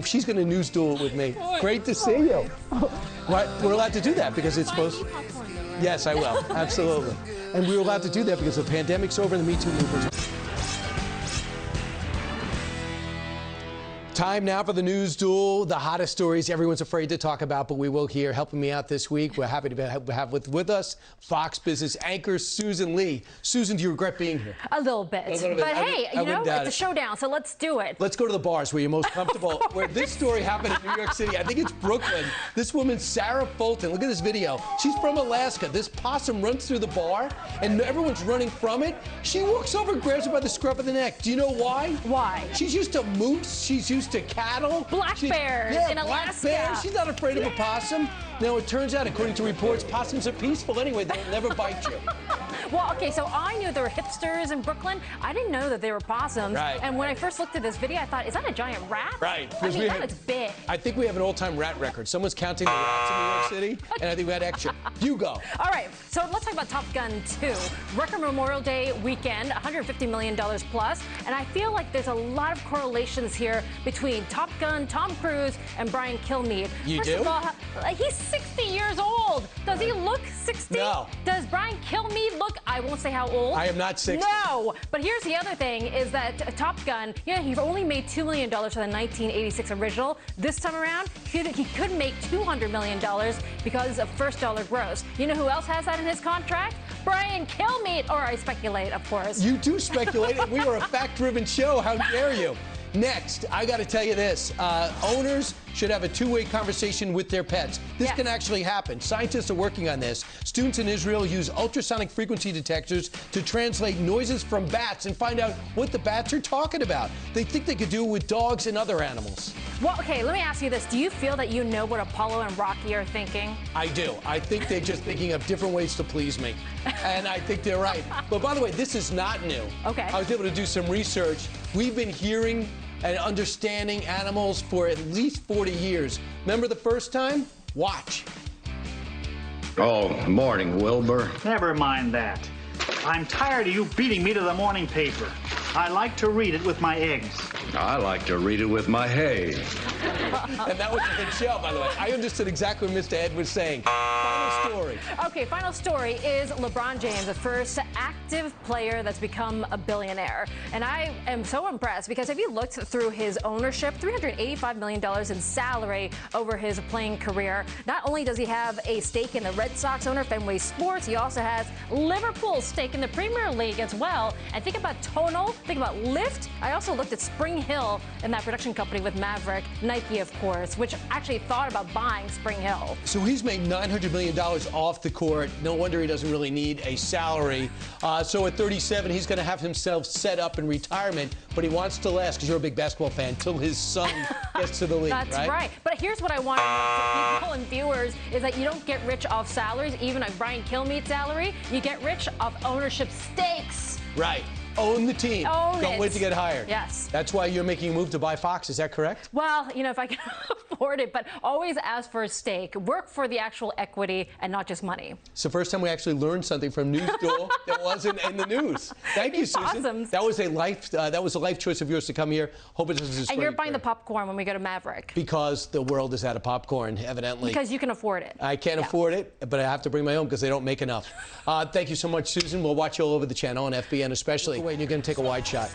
She's going to news duel with me. Great to see you. What? We're allowed to do that because it's supposed. Yes, I will. Absolutely. And we were allowed to do that because the pandemic's over and the Me Too movement. Time now for the news duel, the hottest stories everyone's afraid to talk about, but we will hear. Helping me out this week, we're happy to have with us Fox Business anchor Susan Lee. Susan, do you regret being here? A little bit. But hey, you know, it's a showdown, so let's do it. Let's go to the bars where you're most comfortable. Where this story happened in New York City. I think it's Brooklyn. This woman, Sarah Fulton, look at this video. She's from Alaska. This possum runs through the bar, and everyone's running from it. She walks over and grabs her by the scruff of the neck. Do you know why? Why? She's used to moose. She's used to cattle. Black bears in Alaska. Bears. She's not afraid of a possum. Now, it turns out, according to reports, possums are peaceful anyway. They'll never bite you. Well, okay, so I knew there were hipsters in Brooklyn. I didn't know that they were possums. Right. And when I first looked at this video, I thought, is that a giant rat? Right. I mean, that is big. I think we have an all-time rat record. Someone's counting the rats in New York City, and I think we had extra. You go. All right, so let's talk about Top Gun 2. Record Memorial Day weekend, $150 million plus, and I feel like there's a lot of correlations here between Top Gun, Tom Cruise, and Brian Kilmeade. You First do? of all, he's 60 years old. Does he look 60? No. Does Brian Kilmeade look, I won't say how old. I am not 60. No, but here's the other thing is that Top Gun, he only made $2 million for the 1986 original. This time around, he could make $200 million because of first dollar gross. You know who else has that in his contract? Brian Kilmeade, or I speculate, of course. You do speculate, and we are a fact-driven show. How dare you? Next, I got to tell you this. Owners should have a two-way conversation with their pets. This can actually happen. Scientists are working on this. Students in Israel use ultrasonic frequency detectors to translate noises from bats and find out what the bats are talking about. They think they could do it with dogs and other animals. Well, okay, let me ask you this. Do you feel that you know what Apollo and Rocky are thinking? I do. I think they're just thinking of different ways to please me. And I think they're right. But by the way, this is not new. Okay. I was able to do some research. We've been hearing and understanding animals for at least 40 years. Remember the first time? Watch. Oh, morning, Wilbur. Never mind that. I'm tired of you beating me to the morning paper. I like to read it with my eggs. I like to read it with my hay. And that was a good show, by the way. I understood exactly what Mr. Ed was saying. Final story. Okay, final story is LeBron James, the first active player that's become a billionaire. And I am so impressed because if you looked through his ownership, $385 million in salary over his playing career. Not only does he have a stake in the Red Sox owner, Fenway Sports, he also has Liverpool's stake in the Premier League as well. And think about Tonal, think about Lyft. I also looked at Spring Hill and that production company with Maverick, Nike, of course, which actually thought about buying Spring Hill. So he's made $900 million off the court. No wonder he doesn't really need a salary. So at 37, he's going to have himself set up in retirement, but he wants to last, because you're a big basketball fan, till his son gets to the league, That's right. But here's what I want to know for people and viewers is that you don't get rich off salaries, even like Brian Kilmeade's salary. You get rich off ownership stakes. Right. Own the team. Don't wait to get hired. Yes. That's why you're making a move to buy Fox. Is that correct? Well, if I can afford it, but always ask for a stake. Work for the actual equity and not just money. It's the first time we actually learned something from News Duel that wasn't in the news. Thank you, Susan. Possums. That was a life choice of yours to come here. Hope it doesn't disappoint. And you're buying the popcorn when we go to Maverick. Because the world is out of popcorn, evidently. Because you can afford it. I can't afford it, but I have to bring my own because they don't make enough. Thank you so much, Susan. We'll watch you all over the channel on FBN especially. Wait, you're going to take a wide shot.